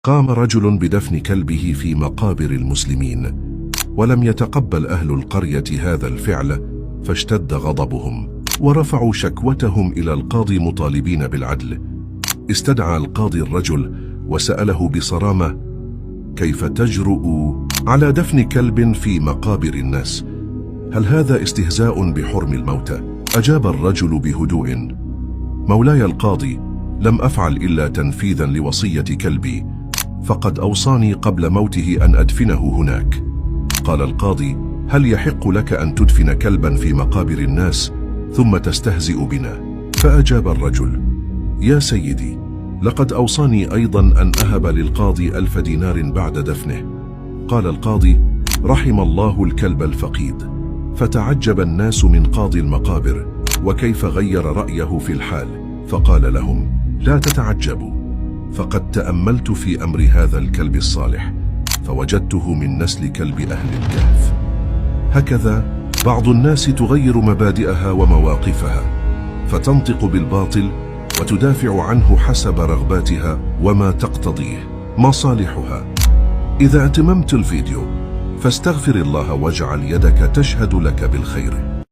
قام رجل بدفن كلبه في مقابر المسلمين، ولم يتقبل أهل القرية هذا الفعل، فاشتد غضبهم ورفعوا شكوتهم إلى القاضي مطالبين بالعدل. استدعى القاضي الرجل وسأله بصرامة: كيف تجرؤ على دفن كلب في مقابر الناس؟ هل هذا استهزاء بحرم الموتى؟ أجاب الرجل بهدوء: مولاي القاضي، لم أفعل إلا تنفيذا لوصية كلبي، فقد أوصاني قبل موته أن أدفنه هناك. قال القاضي: هل يحق لك أن تدفن كلبا في مقابر الناس ثم تستهزئ بنا؟ فأجاب الرجل: يا سيدي، لقد أوصاني أيضا أن أهب للقاضي 1000 دينار بعد دفنه. قال القاضي: رحم الله الكلب الفقيد. فتعجب الناس من قاضي المقابر وكيف غير رأيه في الحال، فقال لهم: لا تتعجبوا، فقد تأملت في أمر هذا الكلب الصالح فوجدته من نسل كلب أهل الكهف. هكذا بعض الناس تغير مبادئها ومواقفها، فتنطق بالباطل وتدافع عنه حسب رغباتها وما تقتضيه مصالحها. إذا أتممت الفيديو فاستغفر الله واجعل يدك تشهد لك بالخير.